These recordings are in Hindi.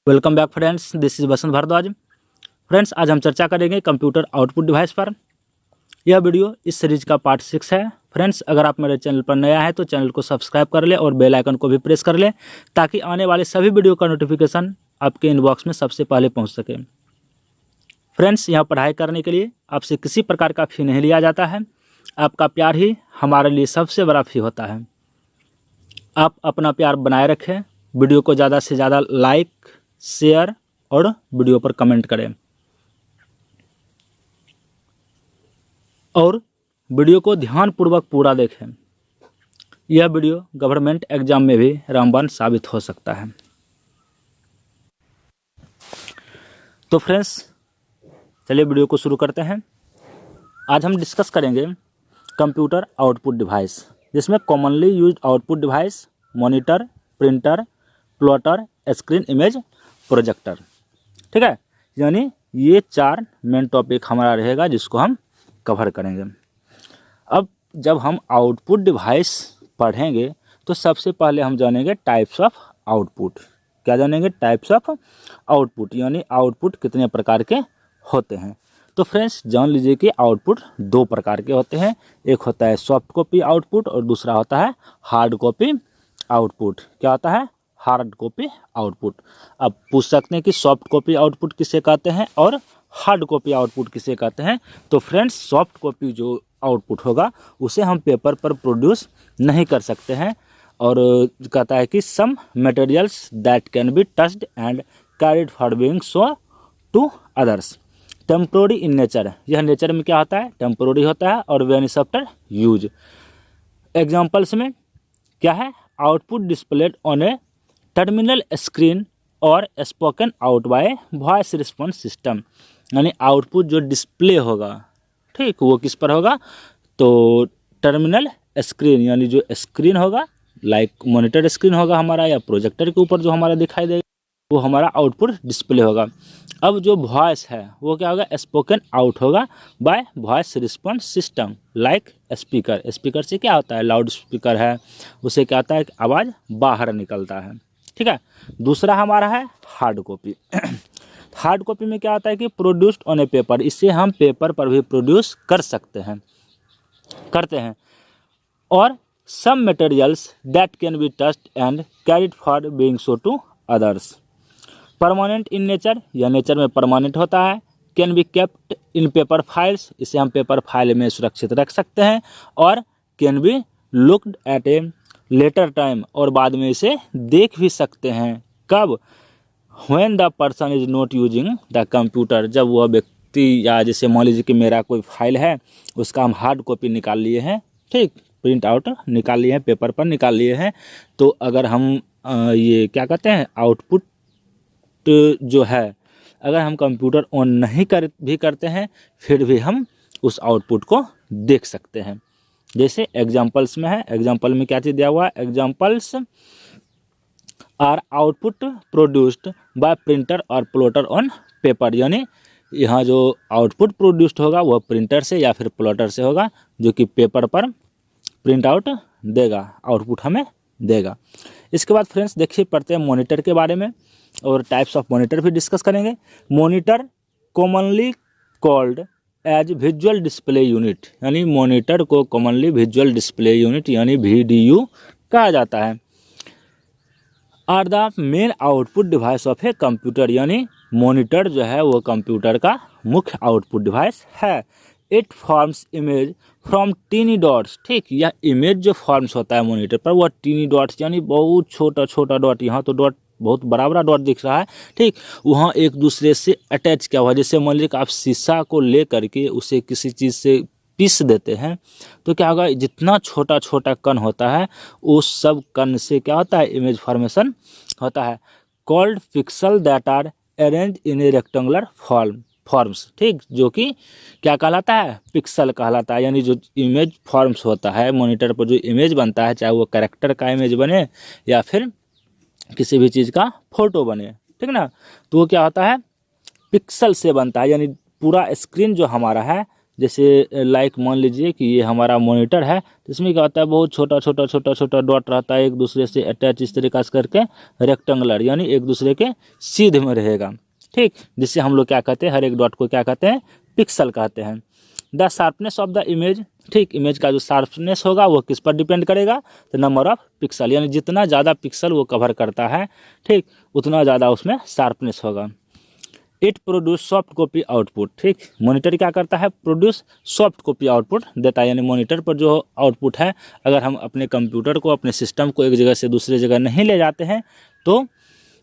Welcome back friends, this is Basant Bhardwaj. Friends, आज हम चर्चा करेंगे कंप्यूटर आउटपुट डिवाइस पर। यह वीडियो इस सीरीज का पार्ट 6 है। फ्रेंड्स, अगर आप मेरे चैनल पर नया है तो चैनल को सब्सक्राइब कर ले और बेल आइकन को भी प्रेस कर ले ताकि आने वाले सभी वीडियो का नोटिफिकेशन आपके इनबॉक्स में सबसे पहले पहुंच सके। फ्रेंड्स, यहाँ पढ़ाई करने के लिए आपसे किसी प्रकार का फ़ी नहीं लिया जाता है। आपका प्यार ही हमारे लिए सबसे बड़ा फ़ी होता है। आप अपना प्यार बनाए रखें, वीडियो को ज़्यादा से ज़्यादा लाइक, शेयर और वीडियो पर कमेंट करें और वीडियो को ध्यानपूर्वक पूरा देखें। यह वीडियो गवर्नमेंट एग्जाम में भी रामबाण साबित हो सकता है। तो फ्रेंड्स, चलिए वीडियो को शुरू करते हैं। आज हम डिस्कस करेंगे कंप्यूटर आउटपुट डिवाइस, जिसमें commonly used output device monitor, printer, plotter, screen image, projector. ठीक है, यानी ये 4 मेन टॉपिक हमारा रहेगा जिसको हम कवर करेंगे। अब जब हम आउटपुट डिवाइस पढ़ेंगे तो सबसे पहले हम जानेंगे टाइप्स ऑफ आउटपुट। क्या जानेंगे? टाइप्स ऑफ आउटपुट, यानी आउटपुट कितने प्रकार के होते हैं। तो फ्रेंड्स, जान लीजिए कि आउटपुट 2 प्रकार के होते हैं। एक होता है सॉफ्ट कॉपी आउटपुट और दूसरा होता है हार्ड कॉपी आउटपुट। क्या होता है? Hard copy output. अब पूछ सकते हैं कि सॉफ्ट कॉपी आउटपुट किसे कहते हैं और हार्ड कॉपी आउटपुट किसे कहते हैं। तो फ्रेंड्स, सॉफ्ट कॉपी जो आउटपुट होगा उसे हम पेपर पर प्रोड्यूस नहीं कर सकते हैं, और कहता है कि some materials that can be touched and carried for being show to others. Temporary in nature, यह नेचर में क्या होता है? टेम्पोररी होता है और वेनिश आफ्टर यूज। एग्जाम्पल्स में क्या है? Output displayed on a terminal screen और spoken out by voice response system. यानी आउटपुट जो डिस्प्ले होगा, ठीक, वो किस पर होगा? तो टर्मिनल स्क्रीन, यानी जो स्क्रीन होगा, लाइक मॉनिटर स्क्रीन होगा हमारा, या प्रोजेक्टर के ऊपर जो हमारा दिखाई देगा वो हमारा आउटपुट डिस्प्ले होगा। अब जो वॉइस है वो क्या होगा? स्पोकन आउट होगा bye voice response system, like speaker. Speaker से क्या होता है? लाउड स्पीकर है, उसे क्या होता है? आवाज़ बाहर निकलता है। ठीक है। दूसरा हमारा है हार्ड कॉपी। हार्ड कॉपी में क्या होता है कि प्रोड्यूस्ड ऑन ए पेपर, इससे हम पेपर पर भी प्रोड्यूस कर सकते हैं, करते हैं। और some materials that can be touched and carried for being show to others. Permanent in nature, यह नेचर में परमानेंट होता है। Can be kept in paper files, इसे हम पेपर फाइल में सुरक्षित रख सकते हैं। और can be looked at a later time, और बाद में इसे देख भी सकते हैं। कब? When the person is not using the computer, जब वह व्यक्ति, या जैसे मान लीजिए कि मेरा कोई फाइल है, उसका हम हार्ड कॉपी निकाल लिए हैं, ठीक, प्रिंट आउट निकाल लिए हैं, पेपर पर निकाल लिए हैं। तो अगर हम ये क्या कहते हैं, आउटपुट जो है, अगर हम कंप्यूटर ऑन नहीं करते हैं, फिर भी हम उस आउटपुट को देख सकते हैं। जैसे एग्जाम्पल्स में है, एग्जाम्पल में क्या चीज़ दिया हुआ है? Examples are output produced by printer और प्लॉटर ऑन पेपर। यानी यहाँ जो आउटपुट प्रोड्यूस्ड होगा वह प्रिंटर से या फिर प्लॉटर से होगा, जो कि पेपर पर प्रिंट आउट देगा, आउटपुट हमें देगा। इसके बाद फ्रेंड्स देखिए, पढ़ते हैं मॉनिटर के बारे में और टाइप्स ऑफ मॉनिटर भी डिस्कस करेंगे। Monitor commonly called as visual display unit, यानी मॉनिटर को कॉमनली विजुअल डिस्प्ले यूनिट यानी VDU कहा जाता है। Are the main output device of a computer, यानी मॉनिटर जो है वो कंप्यूटर का मुख्य आउटपुट डिवाइस है। It forms image from tiny dots, ठीक, यह इमेज जो फॉर्म्स होता है मॉनिटर पर वह टीनी डॉट्स, यानी बहुत छोटा छोटा डॉट, यहाँ तो डॉट बहुत बड़ा बड़ा डॉट दिख रहा है, ठीक, वहाँ एक दूसरे से अटैच क्या हुआ। जैसे मान लीजिए कि आप शीशा को ले करके उसे किसी चीज़ से पीस देते हैं तो क्या होगा? जितना छोटा छोटा कण होता है उस सब कण से क्या होता है? इमेज फॉर्मेशन होता है। Called pixel that are arrange in a rectangular forms, ठीक, जो कि क्या कहलाता है? पिक्सल कहलाता है। यानी जो इमेज फॉर्म्स होता है मॉनिटर पर, जो इमेज बनता है, चाहे वो कैरेक्टर का इमेज बने या फिर किसी भी चीज़ का फोटो बने, ठीक ना, तो वो क्या होता है? पिक्सल से बनता है। यानी पूरा स्क्रीन जो हमारा है, जैसे लाइक मान लीजिए कि ये हमारा मॉनिटर है, तो इसमें क्या होता है, बहुत छोटा छोटा छोटा छोटा डॉट रहता है, एक दूसरे से अटैच इस तरीक़ा से करके रेक्टेंगुलर, यानी एक दूसरे के सीधे में रहेगा, ठीक, जिससे हम लोग क्या कहते हैं, हर एक डॉट को क्या कहते हैं, पिक्सल कहते हैं। The sharpness of the image, ठीक, इमेज का जो शार्पनेस होगा वो किस पर डिपेंड करेगा, तो नंबर ऑफ पिक्सल, यानी जितना ज़्यादा पिक्सल वो कवर करता है, ठीक, उतना ज़्यादा उसमें शार्पनेस होगा। It produce soft copy output, ठीक, मॉनिटर क्या करता है, प्रोड्यूस सॉफ्ट कॉपी आउटपुट देता है, यानी मॉनिटर पर जो आउटपुट है, अगर हम अपने कंप्यूटर को, अपने सिस्टम को एक जगह से दूसरे जगह नहीं ले जाते हैं तो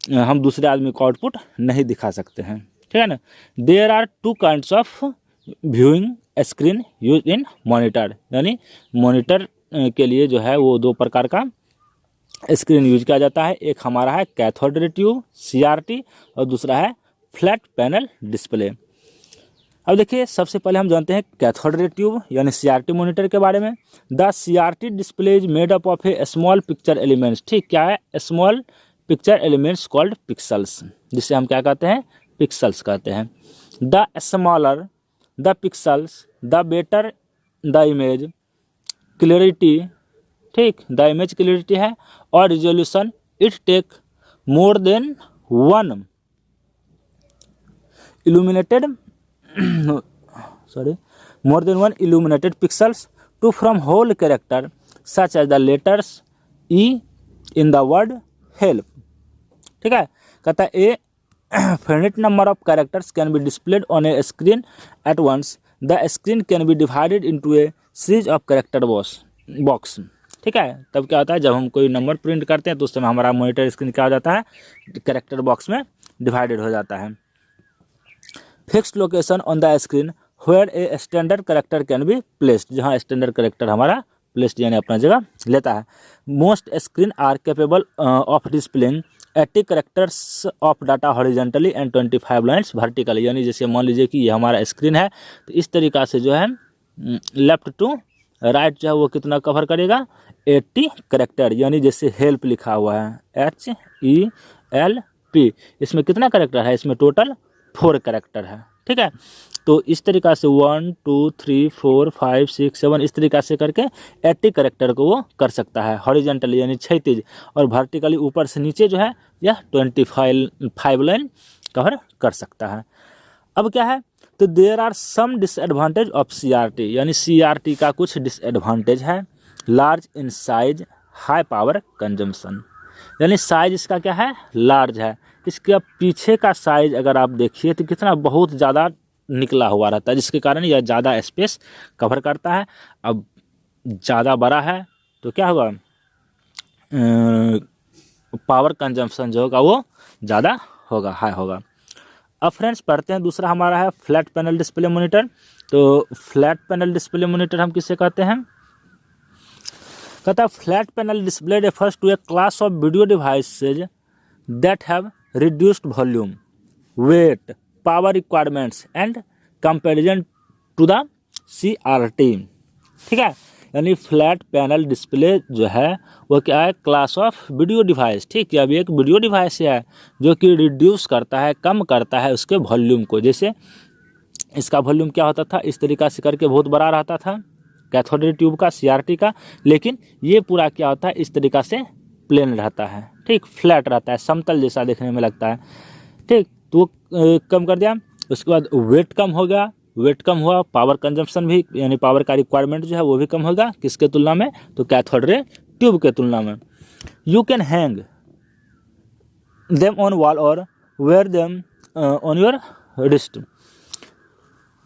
हम दूसरे आदमी को आउटपुट नहीं दिखा सकते हैं, ठीक है ना। There are two kinds of viewing screen use in monitor, यानी मॉनिटर के लिए जो है वो दो प्रकार का स्क्रीन यूज किया जाता है। एक हमारा है कैथोड रे ट्यूब CRT और दूसरा है फ्लैट पैनल डिस्प्ले। अब देखिए सबसे पहले हम जानते हैं कैथोड रे ट्यूब यानी CRT मॉनिटर के बारे में। The CRT display is made up of a small picture elements, ठीक, क्या है, small picture elements called pixels, जिसे हम क्या कहते हैं, पिक्सल्स कहते हैं। The smaller the pixels the better the image clarity, ठीक, द इमेज क्लियरिटी है और resolution, it take more than one illuminated illuminated pixels to from whole character such as the letters E in the word help, ठीक है, कहता है ए finite number of characters can be displayed on a screen at once. The screen can be divided into a series of character box, ठीक है। तब क्या होता है, जब हम कोई नंबर प्रिंट करते हैं तो उस समय हमारा मॉनिटर स्क्रीन क्या हो जाता है, कैरेक्टर बॉक्स में डिवाइडेड हो जाता है। Fixed location on the screen where a standard character can be placed, जहाँ स्टैंडर्ड करेक्टर हमारा प्लेस्ड यानी अपना जगह लेता है। Most screen are capable of displaying 80 characters of data horizontally and 25 lines vertically, यानी जैसे मान लीजिए कि ये हमारा स्क्रीन है, तो इस तरीक़ा से जो है लेफ्ट टू राइट जो है वो कितना कवर करेगा, 80 करेक्टर, यानी जैसे हेल्प लिखा हुआ है HELP, इसमें कितना करेक्टर है, इसमें टोटल 4 करेक्टर है, ठीक है। तो इस तरीक़ा से 1 2 3 4 5 6 7 इस तरीक़ा से करके 80 करेक्टर को वो कर सकता है हॉरिजेंटली यानी क्षैतिज, और वर्टिकली ऊपर से नीचे जो है यह 25 लाइन कवर कर सकता है। अब क्या है, तो there are some disadvantage of CRT, यानी CRT का कुछ डिसएडवांटेज है। Large in size, high power consumption, यानी साइज इसका क्या है, लार्ज है। इसके पीछे का साइज अगर आप देखिए तो कितना बहुत ज़्यादा निकला हुआ रहता है, जिसके कारण यह ज़्यादा स्पेस कवर करता है। अब ज़्यादा बड़ा है तो क्या होगा, पावर कंजम्पशन जो होगा वो ज़्यादा होगा, हाई होगा। अब फ्रेंड्स पढ़ते हैं, दूसरा हमारा है फ्लैट पैनल डिस्प्ले मॉनिटर। तो फ्लैट पैनल डिस्प्ले मॉनिटर हम किसे कहते हैं, कहता है flat panel display refers to a class of video devices that have reduced volume, weight, power requirements and comparison to the CRT, ठीक है। यानी फ्लैट पैनल डिस्प्ले जो है वो क्या है, क्लास ऑफ वीडियो डिवाइस, ठीक है। अभी एक वीडियो डिवाइस है जो कि रिड्यूस करता है, कम करता है उसके वॉल्यूम को। जैसे इसका वॉल्यूम क्या होता था, इस तरीक़ा से करके बहुत बड़ा रहता था कैथोड रे ट्यूब का, CRT का, लेकिन ये पूरा क्या होता है, इस तरीक़ा से प्लेन रहता है, ठीक, फ्लैट रहता है, समतल जैसा देखने में लगता है, ठीक। तो कम कर दिया, उसके बाद वेट कम हो गया, वेट कम हुआ, पावर कंजम्पशन भी यानी पावर का रिक्वायरमेंट जो है वो भी कम होगा, किसके तुलना में, तो कैथोड रे ट्यूब के तुलना में। You can hang them on wall और wear them on your wrist,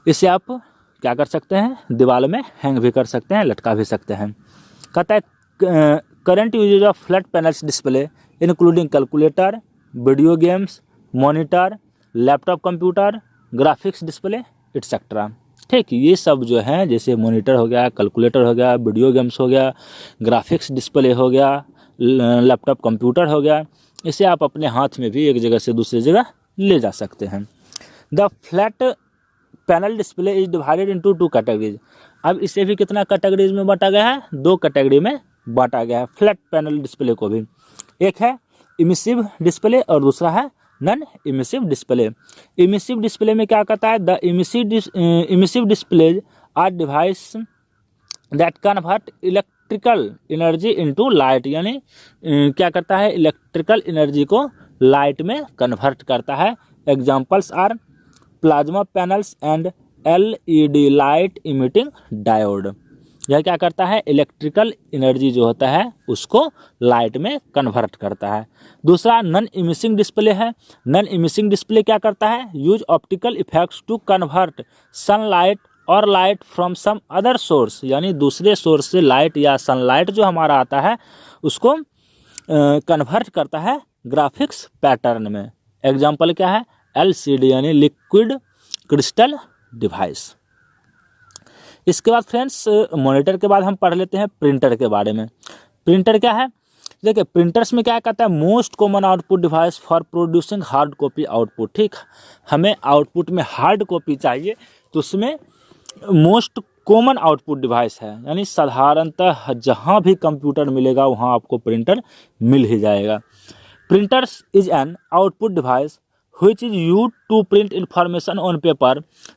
इसे आप क्या कर सकते हैं, दीवार में हैंग भी कर सकते हैं, लटका भी सकते हैं। कहता है current usage of flat panels display including calculator, video games, monitor, laptop computer, graphics display etc, ठीक। ये सब जो है जैसे मॉनिटर हो गया, कैलकुलेटर हो गया, वीडियो गेम्स हो गया, ग्राफिक्स डिस्प्ले हो गया, लैपटॉप कंप्यूटर हो गया, इसे आप अपने हाथ में भी एक जगह से दूसरी जगह ले जा सकते हैं। The flat panel display is divided into 2 categories. अब इसे भी कितना कैटेगरीज में बांटा गया है, 2 कैटेगरी में बांटा गया है फ्लैट पैनल डिस्प्ले को भी। एक है इमिसिव डिस्प्ले और दूसरा है non emissive display. Emissive display में क्या कहता है, the emissive displays are device that convert electrical energy into light, यानी क्या करता है, इलेक्ट्रिकल एनर्जी को लाइट में कन्वर्ट करता है। Examples are plasma panels and LED light emitting diode. यह क्या करता है, इलेक्ट्रिकल एनर्जी जो होता है उसको लाइट में कन्वर्ट करता है। दूसरा नॉन इमिसिंग डिस्प्ले है। नॉन इमिसिंग डिस्प्ले क्या करता है, use optical effects to convert sunlight और light from some other source, यानी दूसरे सोर्स से लाइट या सनलाइट जो हमारा आता है उसको कन्वर्ट करता है ग्राफिक्स पैटर्न में। एग्जाम्पल क्या है, LCD यानी लिक्विड क्रिस्टल डिवाइस। इसके बाद फ्रेंड्स मॉनिटर के बाद हम पढ़ लेते हैं प्रिंटर के बारे में। प्रिंटर क्या है, देखिए प्रिंटर्स में क्या कहता है, most common output device for producing hard copy output. ठीक, हमें आउटपुट में हार्ड कॉपी चाहिए तो उसमें मोस्ट कॉमन आउटपुट डिवाइस है, यानी साधारणतः जहाँ भी कंप्यूटर मिलेगा वहाँ आपको प्रिंटर मिल ही जाएगा। Printers is an output device which is used to print information on paper.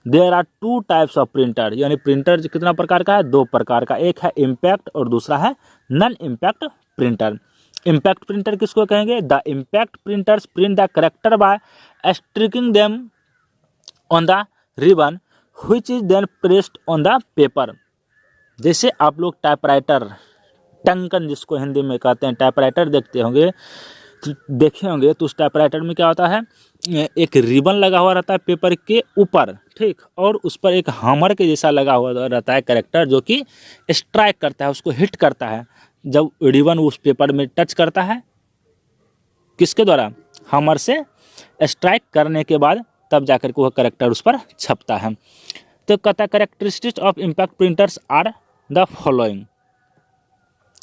There are two types of printer, यानी प्रिंटर कितना प्रकार का है, दो प्रकार का, एक है इम्पैक्ट और दूसरा है non impact printer. Impact printer किसको कहेंगे, the impact printers print the character by striking them on the ribbon which is then pressed on the paper। जैसे आप लोग टाइपराइटर, टंकन जिसको हिंदी में कहते हैं, टाइपराइटर देखे होंगे तो उस टाइपराइटर में क्या होता है, एक रिबन लगा हुआ रहता है पेपर के ऊपर, ठीक, और उस पर एक हैमर के जैसा लगा हुआ रहता है करेक्टर, जो कि स्ट्राइक करता है, उसको हिट करता है। जब रिबन उस पेपर में टच करता है किसके द्वारा, हैमर से स्ट्राइक करने के बाद तब जाकर के वह करेक्टर उस पर छपता है। तो कहता है characteristics of impact printers are the following.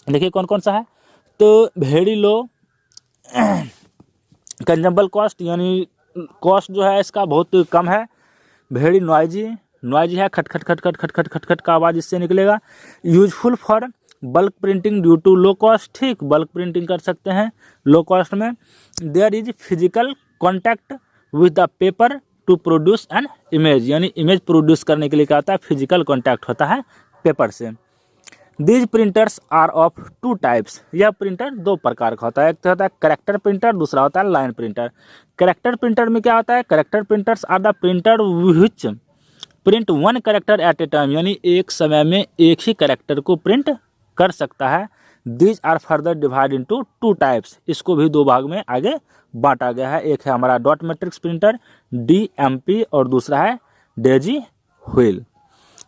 देखिए कौन कौन सा है, तो वेरी लो कंजम्बल कॉस्ट, यानी कॉस्ट जो है इसका बहुत कम है। वेरी नॉइजी है, खट खट खट खट खट खट खट खट का आवाज़ इससे निकलेगा। Useful for bulk printing due to low cost, ठीक, बल्क प्रिंटिंग कर सकते हैं लो कॉस्ट में। There is physical contact with the paper to produce an image, यानी इमेज प्रोड्यूस करने के लिए क्या होता है, फिजिकल कॉन्टैक्ट होता है पेपर से। These printers are of two types, यह प्रिंटर दो प्रकार का होता है, एक तो होता है करेक्टर प्रिंटर, दूसरा होता है लाइन प्रिंटर। करेक्टर प्रिंटर में क्या होता है, character printers are the printer which print one character at a time, यानी एक समय में एक ही करेक्टर को प्रिंट कर सकता है। These are further divide into two types, इसको भी दो भाग में आगे बांटा गया है। एक है हमारा डॉट मैट्रिक्स प्रिंटर DMP और दूसरा है डेजी व्हील।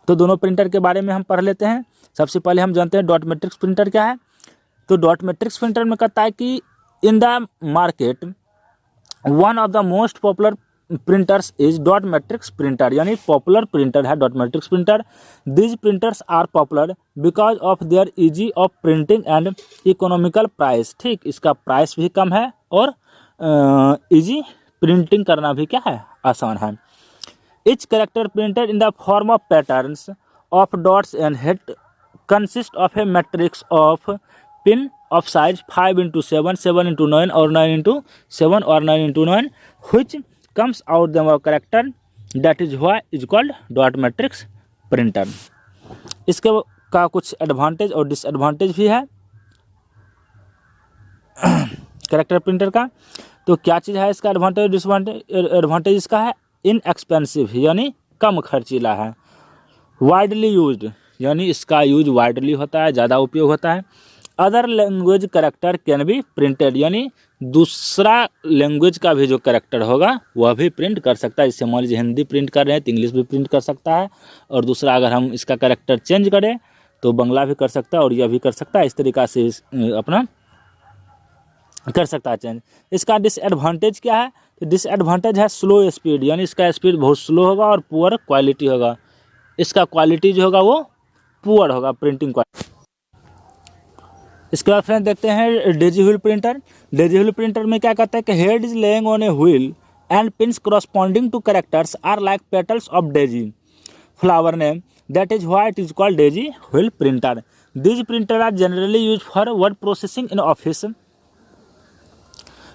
तो दोनों प्रिंटर के बारे में हम पढ़ लेते हैं। सबसे पहले हम जानते हैं डॉट मैट्रिक्स प्रिंटर क्या है। तो डॉट मैट्रिक्स प्रिंटर में कहता है कि in the market one of the most popular printers is dot matrix printer, यानी पॉपुलर प्रिंटर है dot matrix printer. These printers are popular because of their easy of printing and economical price, ठीक, इसका प्राइस भी कम है और इजी प्रिंटिंग करना भी क्या है, आसान है। Each character printed in the form of patterns of dots and head consist of a matrix of pin of size 5x7, 7x9 or 9x7 or 9x9 which comes out the character, that is why is called dot matrix printer। इसके का कुछ एडवांटेज और डिसएडवांटेज भी है कैरेक्टर प्रिंटर का। तो क्या चीज़ है इसका एडवांटेज डिसएडवांटेज। एडवांटेज इसका है इनएक्सपेंसिव, यानी कम खर्चीला है। वाइडली यूज्ड, यानी इसका यूज वाइडली होता है, ज़्यादा उपयोग होता है। Other language character can be printed, यानी दूसरा लैंग्वेज का भी जो करेक्टर होगा वह भी प्रिंट कर सकता है। जैसे मान लीजिए हिंदी प्रिंट कर रहे हैं तो इंग्लिश भी प्रिंट कर सकता है, और दूसरा अगर हम इसका करेक्टर चेंज करें तो बंगला भी कर सकता है और यह भी कर सकता है। इस तरीक़ा से अपना कर सकता है चेंज। इसका डिसएडवांटेज क्या है, तो डिसएडवांटेज है स्लो स्पीड, यानी इसका स्पीड बहुत स्लो होगा और पुअर क्वालिटी होगा। इसका क्वालिटी जो होगा वो पुअर होगा, प्रिंटिंग क्वालिटी। इसके बाद फ्रेंड देखते हैं Daisy wheel printer. Daisy wheel printer में क्या कहता है कि head is laying on a wheel and pins corresponding to characters are like petals of daisy flower name, that is why it is called daisy wheel printer। These printers are generally used for word processing in office,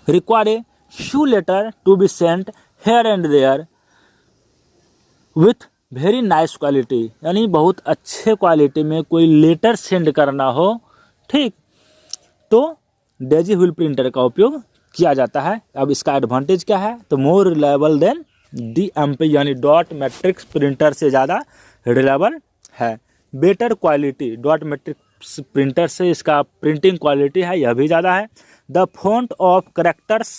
require a few letters to be sent here and there with very nice quality, यानी बहुत अच्छे क्वालिटी में कोई लेटर सेंड करना हो, ठीक, तो डेजी व्हील प्रिंटर का उपयोग किया जाता है। अब इसका एडवांटेज क्या है, तो मोर रिलायबल देन DMP यानी डॉट मैट्रिक्स प्रिंटर से ज़्यादा रिलायबल है। Better quality, dot matrix printer से इसका प्रिंटिंग क्वालिटी है यह भी ज़्यादा है। The font of characters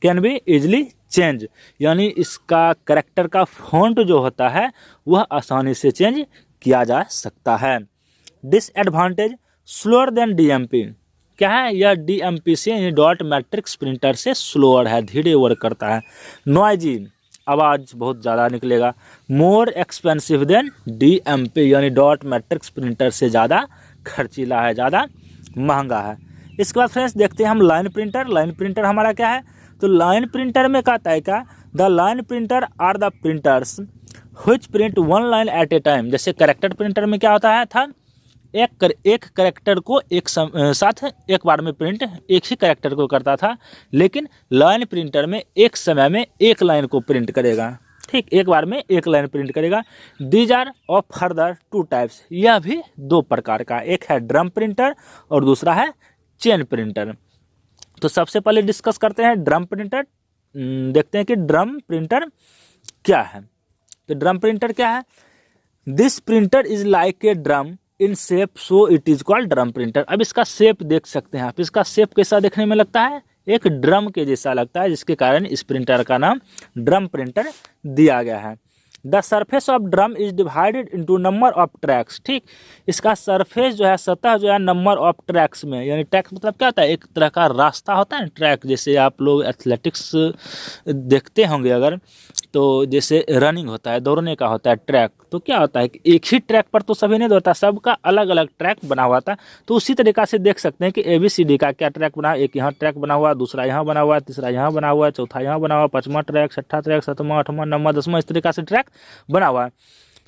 can be easily change, यानी इसका करेक्टर का फॉन्ट जो होता है वह आसानी से चेंज किया जा सकता है। डिसएडवांटेज, स्लोअर देन DMP, क्या है यह DMP से यानी डॉट मैट्रिक्स प्रिंटर से स्लोअर है, धीरे वर्क करता है। नॉइजी, आवाज़ बहुत ज़्यादा निकलेगा। मोर एक्सपेंसिव देन DMP, यानी डॉट मैट्रिक्स प्रिंटर से ज़्यादा खर्चीला है, ज़्यादा महंगा है। इसके बाद फ्रेंड्स देखते हैं हम लाइन प्रिंटर। लाइन प्रिंटर हमारा क्या है, तो लाइन प्रिंटर में कहता है क्या, the line printer are the printers which print one line at a time. जैसे करेक्टर प्रिंटर में क्या होता है था, एक करेक्टर को एक साथ एक बार में प्रिंट एक ही करेक्टर को करता था, लेकिन लाइन प्रिंटर में एक समय में एक लाइन को प्रिंट करेगा, ठीक, एक बार में एक लाइन प्रिंट करेगा। These are of further two types, यह भी दो प्रकार का, एक है ड्रम प्रिंटर और दूसरा है चेन प्रिंटर। तो सबसे पहले डिस्कस करते हैं ड्रम प्रिंटर। देखते हैं कि ड्रम प्रिंटर क्या है। तो ड्रम प्रिंटर क्या है, this printer is like a drum in shape so it is called drum printer. अब इसका शेप देख सकते हैं आप, इसका शेप कैसा देखने में लगता है, एक ड्रम के जैसा लगता है, जिसके कारण इस प्रिंटर का नाम ड्रम प्रिंटर दिया गया है। The surface of drum is divided into number of tracks, ठीक, इसका सरफेस जो है, सतह जो है, नंबर ऑफ ट्रैक्स में, यानी ट्रैक मतलब क्या होता है, एक तरह का रास्ता होता है ट्रैक, जैसे आप लोग एथलेटिक्स देखते होंगे अगर, तो जैसे रनिंग होता है, दौड़ने का होता है ट्रैक, तो क्या होता है कि एक ही ट्रैक पर तो सभी नहीं दौड़ता, सबका अलग अलग ट्रैक बना हुआ था। तो उसी तरीक़ा से देख सकते हैं कि ABCD का क्या ट्रैक बना, एक यहाँ ट्रैक बना हुआ, दूसरा यहाँ बना हुआ, तीसरा यहाँ बना हुआ, चौथा यहाँ बना हुआ, पाँचवा ट्रैक, छठा ट्रैक, सातवां, आठवां, नौवां, 10वां, इस तरीक़ा से ट्रैक बना हुआ है।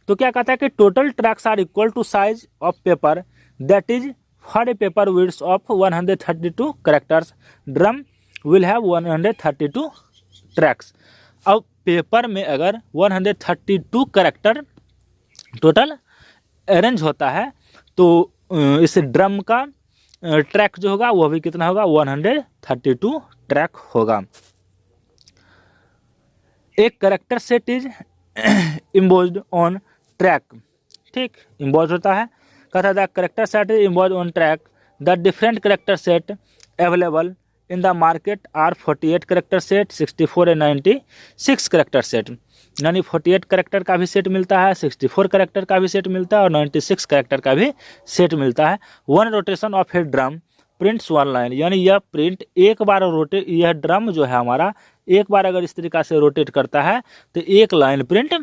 तो क्या कहता है कि total tracks are equal to size of paper that is for a paper width of 132 characters, drum will have 132 tracks. अब पेपर में अगर 132 कैरेक्टर टोटल अरेंज होता है, तो इस ड्रम का ट्रैक जो होगा वह भी कितना होगा, 132 ट्रैक होगा। एक character set is embossed on track, ठीक, इम्बोज होता है, कहता है the character set is emboss on track, the different character set available in the market are 48 character set, 64 and 96 character set, यानी 48 कैरेक्टर का भी सेट मिलता है, 64 कैरेक्टर का भी सेट मिलता है और 96 कैरेक्टर का भी सेट मिलता है। One rotation of A drum prints one line, यानी यह प्रिंट एक बार रोटेट, यह ड्रम जो है हमारा एक बार अगर इस तरीक़ा से रोटेट करता है तो एक लाइन प्रिंट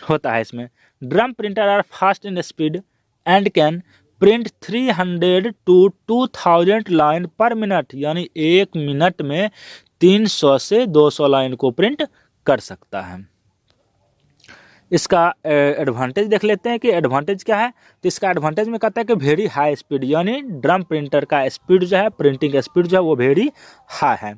होता है इसमें। Drum printer are fast in speed and can print 300 to 2000 line per minute, यानी एक मिनट में 300 से 200 लाइन को प्रिंट कर सकता है। इसका एडवांटेज देख लेते हैं कि एडवांटेज क्या है। तो इसका एडवांटेज में कहता है कि वेरी हाई स्पीड, यानी ड्रम प्रिंटर का स्पीड जो है, प्रिंटिंग स्पीड जो है वो वेरी हाई है।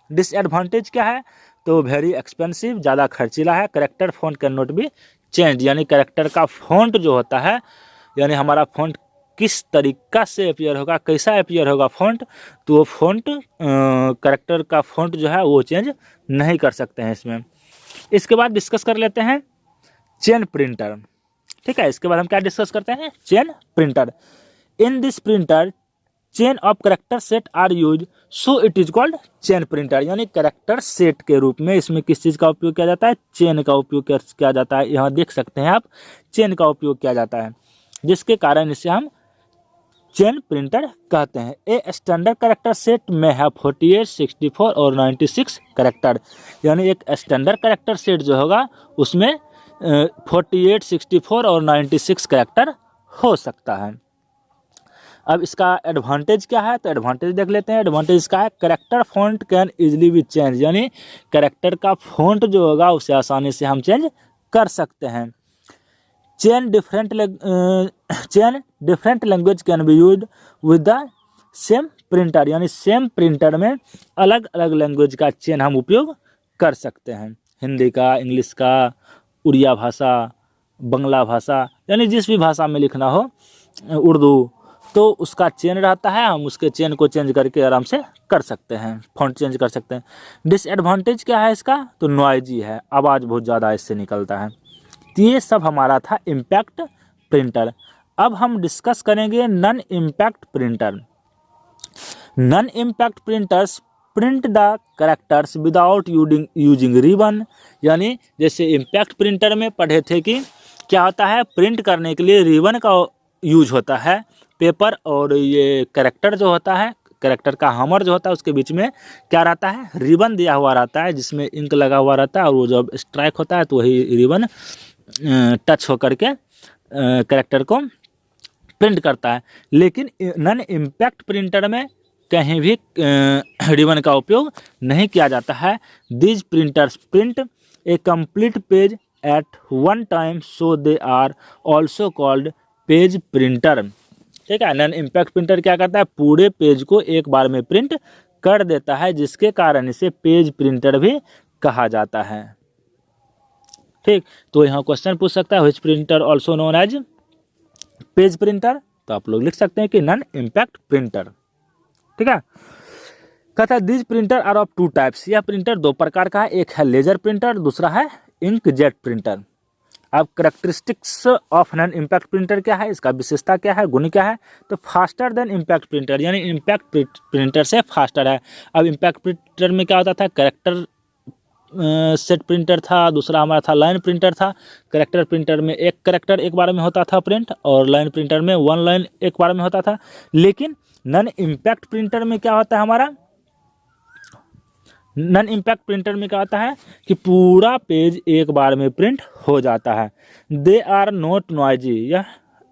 डिसएडवांटेज क्या है, तो वेरी एक्सपेंसिव, ज़्यादा खर्चीला है। Character font can not B change, यानी करेक्टर का फॉन्ट जो होता है, यानी हमारा फॉन्ट किस तरीक़ा से अपीयर होगा, कैसा अपीयर होगा फॉन्ट, तो वो फॉन्ट करेक्टर का फॉन्ट जो है वो चेंज नहीं कर सकते हैं इसमें। इसके बाद डिस्कस कर लेते हैं चेन प्रिंटर, ठीक है। इसके बाद हम क्या डिस्कस करते हैं, chain printer. In this printer chain of character set are use so it is called chain printer, यानी करेक्टर सेट के रूप में इसमें किस चीज़ का उपयोग किया जाता है, चेन का उपयोग किया जाता है। यहाँ देख सकते हैं आप, चेन का उपयोग किया जाता है, जिसके कारण इसे हम चेन प्रिंटर कहते हैं। ए स्टैंडर्ड करेक्टर सेट में है 48, 64 और 96 करेक्टर, यानी एक स्टैंडर्ड करेक्टर सेट जो होगा उसमें 48, 64 और 96 करेक्टर हो सकता है। अब इसका एडवांटेज क्या है, तो एडवांटेज देख लेते हैं। एडवांटेज इसका है character font can easily B change, यानी करेक्टर का फॉन्ट जो होगा उसे आसानी से हम चेंज कर सकते हैं। Chain different language can be used with the same printer, यानी सेम प्रिंटर में अलग अलग लैंग्वेज का चेन हम उपयोग कर सकते हैं, हिंदी का, इंग्लिश का, उड़िया भाषा, बंगला भाषा, यानी जिस भी भाषा में लिखना हो, उर्दू, तो उसका चेन रहता है, हम उसके चेन को चेंज करके आराम से कर सकते हैं, फ़ॉन्ट चेंज कर सकते हैं। डिसएडवांटेज क्या है इसका, तो नॉइजी है, आवाज़ बहुत ज़्यादा इससे निकलता है। तो ये सब हमारा था इम्पैक्ट प्रिंटर। अब हम डिस्कस करेंगे non impact printer. Non impact printers print the characters without using ribbon, यानी जैसे इम्पैक्ट प्रिंटर में पढ़े थे कि क्या होता है, प्रिंट करने के लिए रिबन का यूज होता है, पेपर और ये कैरेक्टर जो होता है, कैरेक्टर का हमर जो होता है उसके बीच में क्या रहता है, रिबन दिया हुआ रहता है, जिसमें इंक लगा हुआ रहता है, और वो जब स्ट्राइक होता है तो वही रिबन टच होकर के कैरेक्टर को प्रिंट करता है। लेकिन नॉन इम्पैक्ट प्रिंटर में कहीं भी रिबन का उपयोग नहीं किया जाता है। These printers print a complete page at one time, so they are also called page printer. ठीक है, नॉन इम्पैक्ट प्रिंटर क्या करता है, पूरे पेज को एक बार में प्रिंट कर देता है, जिसके कारण इसे पेज प्रिंटर भी कहा जाता है। ठीक, तो यहाँ क्वेश्चन पूछ सकता है, which printer also known as page printer, तो आप लोग लिख सकते हैं कि नॉन इम्पैक्ट प्रिंटर। ठीक है, कहता है these printer are of two types, यह प्रिंटर दो प्रकार का है, एक है लेजर प्रिंटर, दूसरा है इंकजेट प्रिंटर। अब characteristics of non impact printer क्या है, इसका विशेषता क्या है, गुण क्या है, तो फास्टर देन इम्पैक्ट प्रिंटर, यानी इम्पैक्ट प्रिंटर से फास्टर है। अब इम्पैक्ट प्रिंटर में क्या होता था, करेक्टर सेट प्रिंटर था, दूसरा हमारा था लाइन प्रिंटर था। करेक्टर प्रिंटर में एक करेक्टर एक बार में होता था प्रिंट, और लाइन प्रिंटर में वन लाइन एक बार में होता था। लेकिन नॉन इम्पैक्ट प्रिंटर में क्या होता है, हमारा नॉन इम्पैक्ट प्रिंटर में क्या होता है कि पूरा पेज एक बार में प्रिंट हो जाता है। दे आर नॉट नॉइजी, यह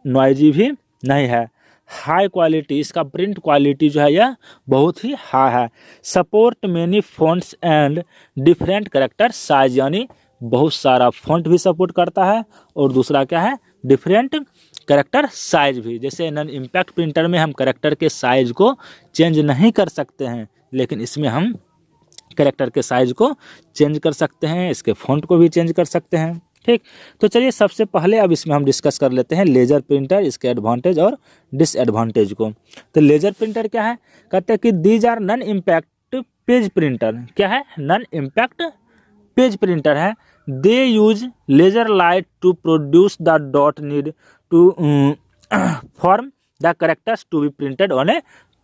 नॉइजी भी नहीं है। हाई क्वालिटी, इसका प्रिंट क्वालिटी जो है यह बहुत ही हाई है। Support many fonts and different character size, यानी बहुत सारा फॉन्ट भी सपोर्ट करता है, और दूसरा क्या है, डिफरेंट करेक्टर साइज भी। जैसे नॉन इम्पैक्ट प्रिंटर में हम करेक्टर के साइज को चेंज नहीं कर सकते हैं, लेकिन इसमें हम कैरेक्टर के साइज को चेंज कर सकते हैं, इसके फॉन्ट को भी चेंज कर सकते हैं। ठीक, तो चलिए सबसे पहले अब इसमें हम डिस्कस कर लेते हैं लेजर प्रिंटर, इसके एडवांटेज और डिसएडवांटेज को। तो लेजर प्रिंटर क्या है, कहते हैं कि these are non impact page printer. क्या है, नॉन इम्पैक्ट पेज प्रिंटर है। They use laser light to produce the dot need to form the characters to be printed on a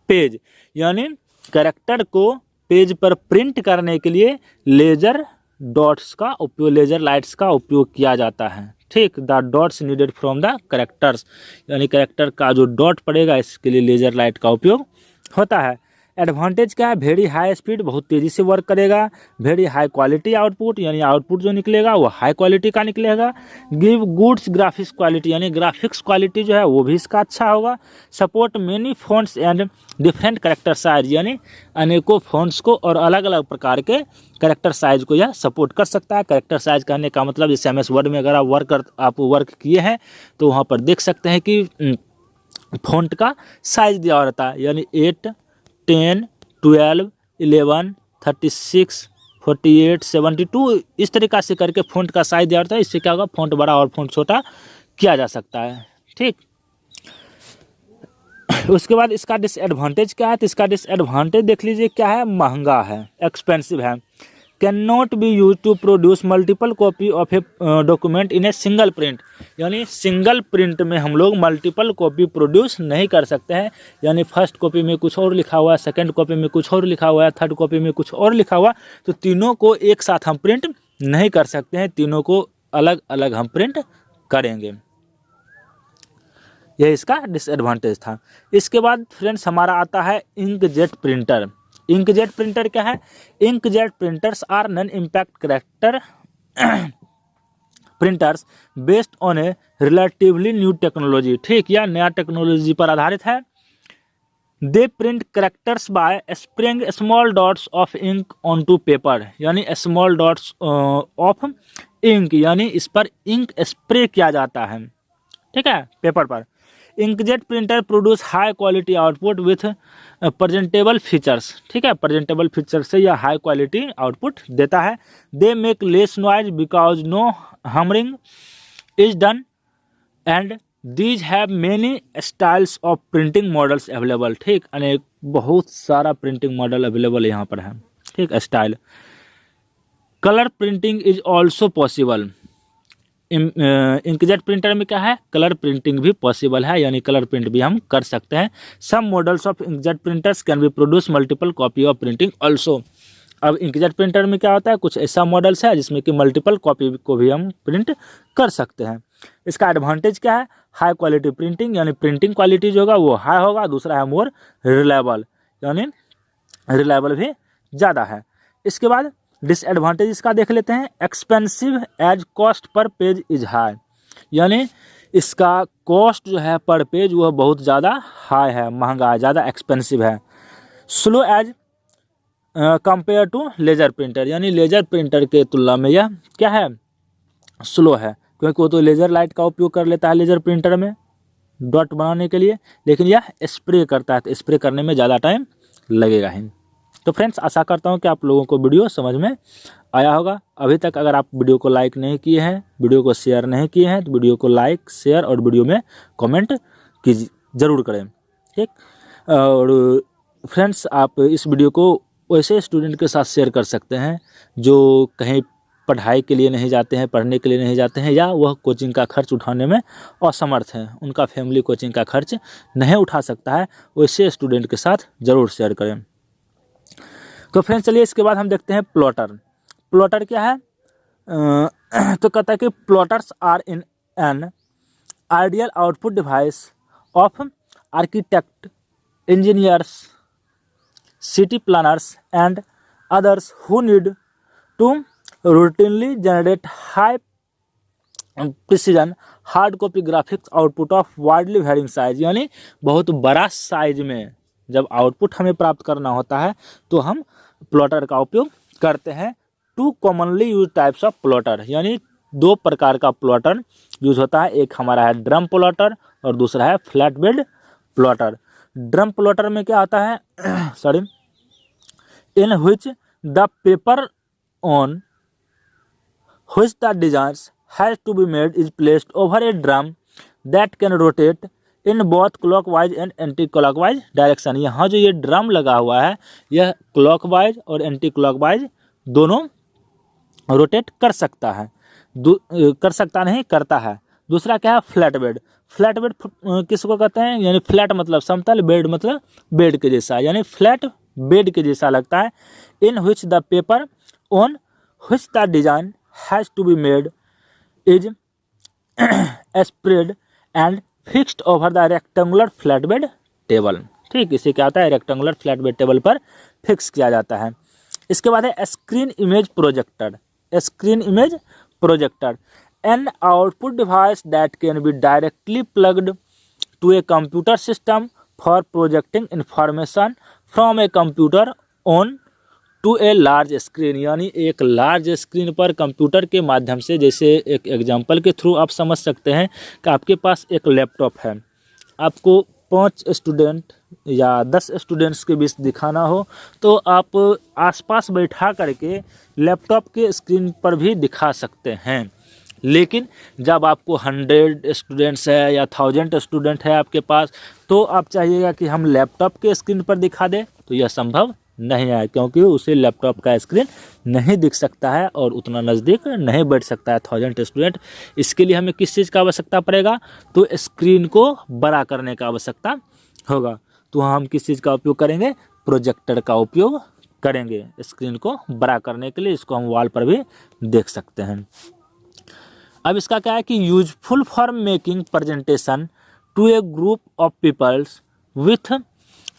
page, यानी कैरेक्टर को पेज पर प्रिंट करने के लिए लेजर डॉट्स का उपयोग, लेजर लाइट्स का उपयोग किया जाता है। ठीक, the dots needed from the characters, यानी कैरेक्टर का जो डॉट पड़ेगा इसके लिए लेजर लाइट का उपयोग होता है। एडवांटेज क्या है, वेरी हाई स्पीड, बहुत तेज़ी से वर्क करेगा। वेरी हाई क्वालिटी आउटपुट, यानी आउटपुट जो निकलेगा वो हाई क्वालिटी का निकलेगा। गिव गुड्स ग्राफिक्स क्वालिटी, यानी ग्राफिक्स क्वालिटी जो है वो भी इसका अच्छा होगा। Support many fonts and different character size, यानी अनेकों फॉन्ट्स को और अलग अलग प्रकार के करेक्टर साइज को यह सपोर्ट कर सकता है। करेक्टर साइज कहने का मतलब जैसे MS वर्ड में अगर आप वर्क किए हैं तो वहाँ पर देख सकते हैं कि फॉन्ट का साइज दिया रहता है, यानी 8, 10, 12, 11, 36, 48, 72, इस तरीक़ा से करके फ़ॉन्ट का साइज दिया रहता है। इससे क्या होगा, फ़ॉन्ट बड़ा और फ़ॉन्ट छोटा किया जा सकता है। ठीक, उसके बाद इसका डिसएडवांटेज क्या है, तो इसका डिसएडवांटेज देख लीजिए क्या है, महंगा है, एक्सपेंसिव है। Can not be use to produce multiple copy of a document in a single print, यानी सिंगल प्रिंट में हम लोग मल्टीपल कॉपी प्रोड्यूस नहीं कर सकते हैं। यानी फर्स्ट कॉपी में कुछ और लिखा हुआ है, सेकंड कॉपी में कुछ और लिखा हुआ है, थर्ड कॉपी में कुछ और लिखा हुआ, तो तीनों को एक साथ हम प्रिंट नहीं कर सकते हैं, तीनों को अलग अलग हम प्रिंट करेंगे। यह इसका डिसएडवांटेज था। इसके बाद फ्रेंड्स हमारा आता है इंकजेट प्रिंटर। इंकजेट प्रिंटर क्या है, inkjet printers are non impact character printers based on a relatively new technology. ठीक, यह नया टेक्नोलॉजी पर आधारित है। They print characters by spraying small dots of ink on to paper, यानी स्मॉल डॉट्स ऑफ इंक, यानी इस पर इंक स्प्रे किया जाता है। ठीक है, पेपर पर। Inkjet printer produce high quality output with presentable features, ठीक है, प्रेजेंटेबल फीचर से यह हाई क्वालिटी आउटपुट देता है। They make less noise because no hammering is done and these have many styles of printing models available, ठीक, अनेक बहुत सारा प्रिंटिंग मॉडल अवेलेबल यहाँ पर है, ठीक, style. Colour printing is also possible, inkjet printer में क्या है, कलर प्रिंटिंग भी पॉसिबल है, यानी कलर प्रिंट भी हम कर सकते हैं। Some models of inkjet printers can be produce multiple copy of printing also. अब इंकजेट प्रिंटर में क्या होता है, कुछ ऐसा मॉडल्स है जिसमें कि मल्टीपल कॉपी को भी हम प्रिंट कर सकते हैं। इसका एडवांटेज क्या है, हाई क्वालिटी प्रिंटिंग, यानी प्रिंटिंग क्वालिटी जो होगा वो हाई होगा। दूसरा है मोर रिलायबल, यानी रिलायबल भी ज़्यादा है। इसके बाद डिसएडवांटेज इसका देख लेते हैं। Expensive as cost per page is high, यानी इसका कॉस्ट जो है पर पेज वह बहुत ज़्यादा हाई है, महंगा है, ज़्यादा एक्सपेंसिव है। Slow as compare to laser printer, यानी लेजर प्रिंटर के तुलना में यह क्या है, स्लो है, क्योंकि वो तो लेजर लाइट का उपयोग कर लेता है लेजर प्रिंटर में डॉट बनाने के लिए, लेकिन यह स्प्रे करता है, तो स्प्रे करने में ज़्यादा टाइम लगेगा ही। तो फ्रेंड्स, आशा करता हूँ कि आप लोगों को वीडियो समझ में आया होगा। अभी तक अगर आप वीडियो को लाइक नहीं किए हैं, वीडियो को शेयर नहीं किए हैं, तो वीडियो को लाइक, शेयर और वीडियो में कमेंट कीजिए, ज़रूर करें, ठीक। और फ्रेंड्स, आप इस वीडियो को वैसे स्टूडेंट के साथ शेयर कर सकते हैं जो कहीं पढ़ाई के लिए नहीं जाते हैं, पढ़ने के लिए नहीं जाते हैं, या वह कोचिंग का खर्च उठाने में असमर्थ हैं, उनका फैमिली कोचिंग का खर्च नहीं उठा सकता है, वैसे स्टूडेंट के साथ ज़रूर शेयर करें। तो फ्रेंड्स, चलिए इसके बाद हम देखते हैं प्लॉटर। प्लॉटर क्या है, तो कहता है कि plotters are in an ideal output device of architect, engineers, city planners and others who need to routinely generate high precision hard copy graphics output of widely varying size, यानी बहुत बड़ा साइज में जब आउटपुट हमें प्राप्त करना होता है तो हम प्लॉटर का उपयोग करते हैं। Two commonly use types of plotter, यानी दो प्रकार का प्लॉटर यूज होता है, एक हमारा है ड्रम प्लॉटर और दूसरा है flat bed plotter. Drum plotter में क्या होता है sorry, in which the paper on which the designs has to be made is placed over a drum that can rotate in both clockwise and anti-clockwise direction। यहाँ जो ये ड्रम लगा हुआ है यह क्लॉकवाइज और एंटी क्लॉकवाइज दोनों रोटेट कर सकता है, कर सकता नहीं, करता है। दूसरा क्या है, फ्लैट बेड। फ्लैट बेड किसको कहते हैं, यानी फ्लैट मतलब समतल, बेड मतलब बेड के जैसा, यानी फ्लैट बेड के जैसा लगता है। इन which the paper on which the design has to be made is spread and fixed over the rectangular flatbed table, ठीक, इसे क्या होता है, रेक्टेंगुलर फ्लैटबेड टेबल पर फिक्स किया जाता है। इसके बाद है screen image projector. Screen image projector an output device that can be directly plugged to a computer system for projecting information from a computer on to a large screen, यानी एक लार्ज स्क्रीन पर कंप्यूटर के माध्यम से, जैसे एक एग्जांपल के थ्रू आप समझ सकते हैं कि आपके पास एक लैपटॉप है, आपको 5 स्टूडेंट या 10 स्टूडेंट्स के बीच दिखाना हो तो आप आसपास बैठा करके लैपटॉप के स्क्रीन पर भी दिखा सकते हैं। लेकिन जब आपको 100 स्टूडेंट्स है या 1000 स्टूडेंट है आपके पास, तो आप चाहिएगा कि हम लैपटॉप के स्क्रीन पर दिखा दें, तो यह संभव नहीं है, क्योंकि उसे लैपटॉप का स्क्रीन नहीं दिख सकता है और उतना नज़दीक नहीं बैठ सकता है 1000 स्टूडेंट। इसके लिए हमें किस चीज़ का आवश्यकता पड़ेगा, तो स्क्रीन को बड़ा करने का आवश्यकता होगा। तो हम किस चीज़ का उपयोग करेंगे, प्रोजेक्टर का उपयोग करेंगे स्क्रीन को बड़ा करने के लिए। इसको हम वॉल पर भी देख सकते हैं। अब इसका क्या है कि useful for making presentation to a group of peoples with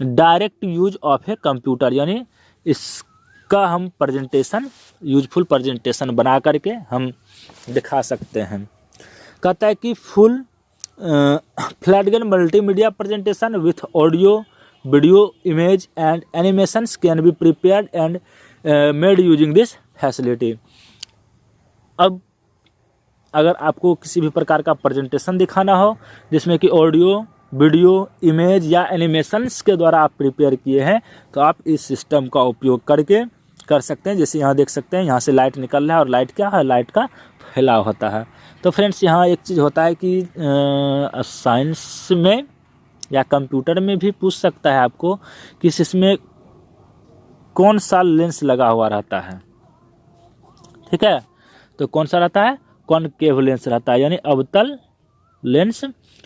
direct use of a computer, यानी इसका हम प्रेजेंटेशन, यूजफुल प्रेजेंटेशन बना करके हम दिखा सकते हैं। कहता है कि full fledged multimedia presentation with audio, video, image and animations can be prepared and made using this facility. अब अगर आपको किसी भी प्रकार का प्रेजेंटेशन दिखाना हो जिसमें कि ऑडियो, वीडियो, इमेज या एनिमेशंस के द्वारा आप प्रिपेयर किए हैं तो आप इस सिस्टम का उपयोग करके कर सकते हैं। जैसे यहाँ देख सकते हैं, यहाँ से लाइट निकल रहा है और लाइट क्या है, लाइट का फैलाव होता है। तो फ्रेंड्स यहाँ एक चीज़ होता है कि साइंस में या कंप्यूटर में भी पूछ सकता है आपको कि इसमें कौन सा लेंस लगा हुआ रहता है, ठीक है। तो कौन सा रहता है, कॉनकेव लेंस रहता है, यानी अवतल लेंस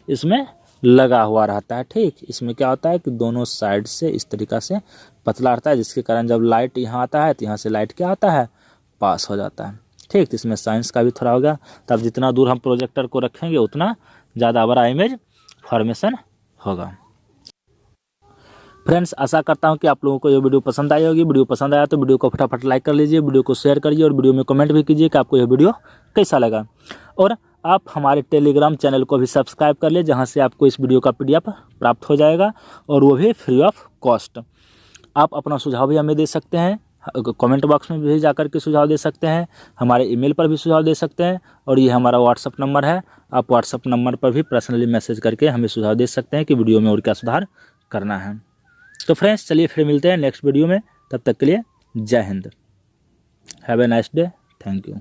इसमें लगा हुआ रहता है, ठीक। इसमें क्या होता है कि दोनों साइड से इस तरीक़ा से पतला रहता है, जिसके कारण जब लाइट यहाँ आता है तो यहाँ से लाइट क्या आता है, पास हो जाता है, ठीक। तो इसमें साइंस का भी थोड़ा होगा। तब जितना दूर हम प्रोजेक्टर को रखेंगे उतना ज़्यादा बड़ा इमेज फॉर्मेशन होगा। फ्रेंड्स, आशा करता हूं कि आप लोगों को ये वीडियो पसंद आई होगी। वीडियो पसंद आया तो वीडियो को फटाफट लाइक कर लीजिए, वीडियो को शेयर करिए और वीडियो में कमेंट भी कीजिए कि आपको ये वीडियो कैसा लगा। और आप हमारे टेलीग्राम चैनल को भी सब्सक्राइब कर लिए, जहां से आपको इस वीडियो का PDF प्राप्त हो जाएगा और वो भी फ्री ऑफ कॉस्ट। आप अपना सुझाव भी हमें दे सकते हैं, कमेंट बॉक्स में भी जाकर के सुझाव दे सकते हैं, हमारे ईमेल पर भी सुझाव दे सकते हैं, और ये हमारा व्हाट्सअप नंबर है। आप व्हाट्सअप नंबर पर भी पर्सनली मैसेज करके हमें सुझाव दे सकते हैं कि वीडियो में और क्या सुधार करना है। तो फ्रेंड्स, चलिए फिर मिलते हैं नेक्स्ट वीडियो में। तब तक के लिए जय Hind, have a nice day, thank you.